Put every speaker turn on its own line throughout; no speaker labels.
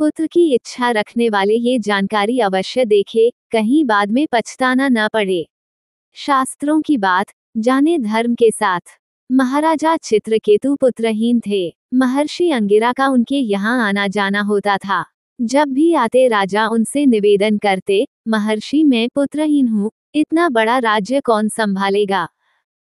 पुत्र की इच्छा रखने वाले ये जानकारी अवश्य देखे, कहीं बाद में पछताना न पड़े। शास्त्रों की बात जाने धर्म के साथ। महाराजा चित्रकेतु पुत्रहीन थे। महर्षि अंगिरा का उनके यहाँ आना जाना होता था। जब भी आते राजा उनसे निवेदन करते, महर्षि मैं पुत्रहीन हूँ, इतना बड़ा राज्य कौन संभालेगा,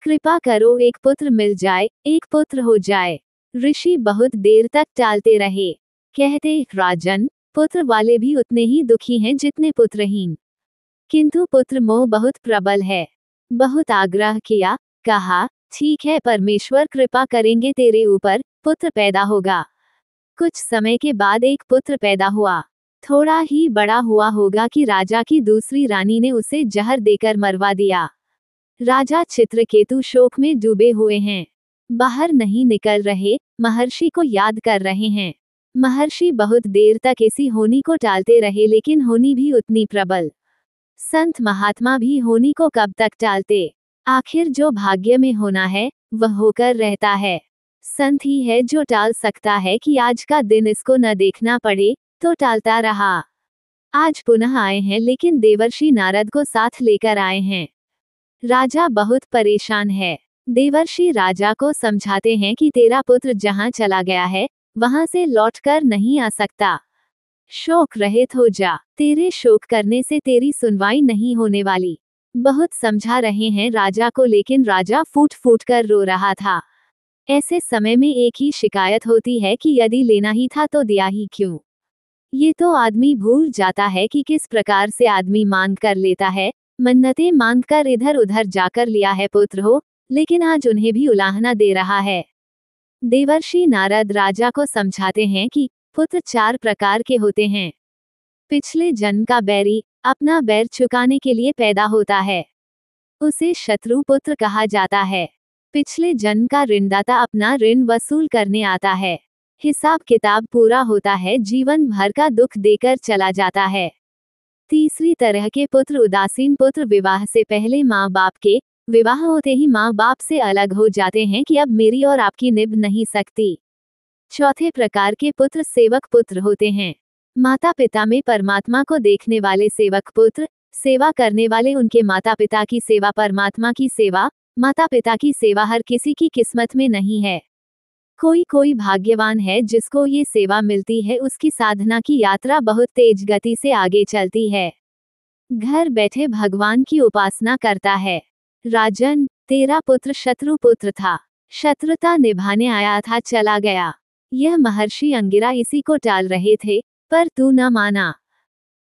कृपा करो एक पुत्र मिल जाए, एक पुत्र हो जाए। ऋषि बहुत देर तक टालते रहे। कहते राजन, पुत्र वाले भी उतने ही दुखी हैं जितने पुत्रहीन, किंतु पुत्र मोह बहुत प्रबल है। बहुत आग्रह किया, कहा ठीक है परमेश्वर कृपा करेंगे तेरे ऊपर, पुत्र पैदा होगा। कुछ समय के बाद एक पुत्र पैदा हुआ। थोड़ा ही बड़ा हुआ होगा कि राजा की दूसरी रानी ने उसे जहर देकर मरवा दिया। राजा चित्रकेतु शोक में डूबे हुए हैं, बाहर नहीं निकल रहे, महर्षि को याद कर रहे हैं। महर्षि बहुत देर तक इसी होनी को टालते रहे, लेकिन होनी भी उतनी प्रबल। संत महात्मा भी होनी को कब तक टालते। आखिर जो भाग्य में होना है वह होकर रहता है। संत ही है जो टाल सकता है कि आज का दिन इसको न देखना पड़े, तो टालता रहा। आज पुनः आए हैं, लेकिन देवर्षि नारद को साथ लेकर आए हैं। राजा बहुत परेशान है। देवर्षि राजा को समझाते हैं कि तेरा पुत्र जहाँ चला गया है वहां से लौटकर नहीं आ सकता। शोक रहित हो जा, तेरे शोक करने से तेरी सुनवाई नहीं होने वाली। बहुत समझा रहे हैं राजा को, लेकिन राजा फूट फूट कर रो रहा था। ऐसे समय में एक ही शिकायत होती है कि यदि लेना ही था तो दिया ही क्यों। ये तो आदमी भूल जाता है कि किस प्रकार से आदमी मांग कर लेता है। मन्नतें मांग कर इधर उधर जाकर लिया है पुत्र हो, लेकिन आज उन्हें भी उलाहना दे रहा है। देवर्षि नारद राजा को समझाते हैं कि पुत्र 4 प्रकार के होते हैं। पिछले जन्म का बैरी अपना बैर चुकाने के लिए पैदा होता है, उसे शत्रु पुत्र कहा जाता है। पिछले जन्म का ऋणदाता अपना ऋण वसूल करने आता है। हिसाब किताब पूरा होता है, जीवन भर का दुख देकर चला जाता है। तीसरी तरह के पुत्र उदासीन पुत्र, विवाह से पहले माँ बाप के, विवाह होते ही माँ बाप से अलग हो जाते हैं कि अब मेरी और आपकी निभ नहीं सकती। चौथे प्रकार के पुत्र सेवक पुत्र होते हैं। माता पिता में परमात्मा को देखने वाले सेवक पुत्र, सेवा करने वाले उनके माता पिता की सेवा, परमात्मा की सेवा, माता पिता की सेवा हर किसी की किस्मत में नहीं है। कोई कोई भाग्यवान है जिसको ये सेवा मिलती है, उसकी साधना की यात्रा बहुत तेज गति से आगे चलती है, घर बैठे भगवान की उपासना करता है। राजन, तेरा पुत्र शत्रु पुत्र था, शत्रुता निभाने आया था, चला गया। यह महर्षि अंगिरा इसी को टाल रहे थे, पर तू न माना।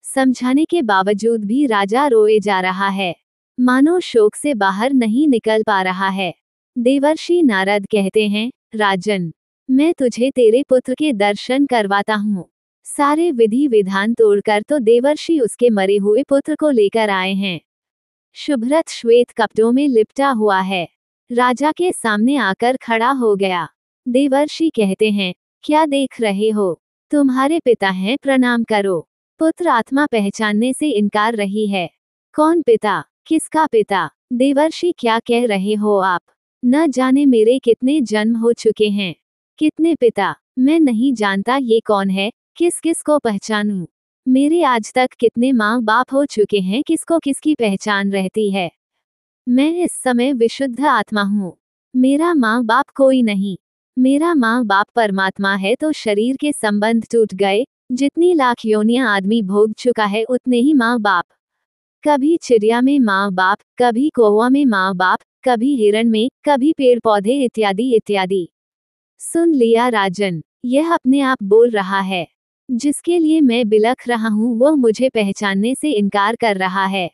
समझाने के बावजूद भी राजा रोए जा रहा है, मानो शोक से बाहर नहीं निकल पा रहा है। देवर्षि नारद कहते हैं, राजन, मैं तुझे तेरे पुत्र के दर्शन करवाता हूँ। सारे विधि विधान तोड़कर तो देवर्षि उसके मरे हुए पुत्र को लेकर आए हैं। शुभ्रत श्वेत कपड़ों में लिपटा हुआ है, राजा के सामने आकर खड़ा हो गया। देवर्षि कहते हैं, क्या देख रहे हो, तुम्हारे पिता हैं, प्रणाम करो। पुत्र आत्मा पहचानने से इनकार रही है। कौन पिता, किसका पिता? देवर्षि क्या कह रहे हो आप? न जाने मेरे कितने जन्म हो चुके हैं, कितने पिता, मैं नहीं जानता ये कौन है, किस किस को पहचानूं। मेरे आज तक कितने माँ बाप हो चुके हैं, किसको किसकी पहचान रहती है। मैं इस समय विशुद्ध आत्मा हूँ, मेरा माँ बाप कोई नहीं। मेरा माँ बाप परमात्मा है, तो शरीर के संबंध टूट गए। जितनी लाख योनियां आदमी भोग चुका है, उतने ही माँ बाप। कभी चिड़िया में माँ बाप, कभी कौवा में माँ बाप, कभी हिरण में, कभी पेड़ पौधे इत्यादि इत्यादि। सुन लिया राजन, यह अपने आप बोल रहा है। जिसके लिए मैं बिलख रहा हूँ वह मुझे पहचानने से इनकार कर रहा है।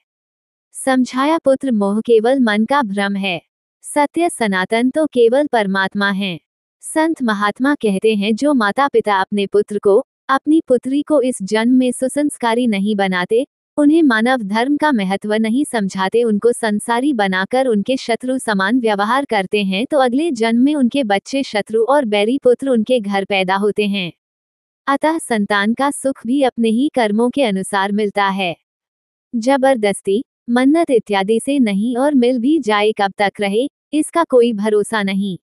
समझाया पुत्र मोह केवल मन का भ्रम है, सत्य सनातन तो केवल परमात्मा है। संत महात्मा कहते हैं, जो माता पिता अपने पुत्र को, अपनी पुत्री को इस जन्म में सुसंस्कारी नहीं बनाते, उन्हें मानव धर्म का महत्व नहीं समझाते, उनको संसारी बनाकर उनके शत्रु समान व्यवहार करते हैं, तो अगले जन्म में उनके बच्चे शत्रु और बैरी पुत्र उनके घर पैदा होते हैं। अतः संतान का सुख भी अपने ही कर्मों के अनुसार मिलता है, जबरदस्ती, मन्नत इत्यादि से नहीं, और मिल भी जाए कब तक रहे, इसका कोई भरोसा नहीं।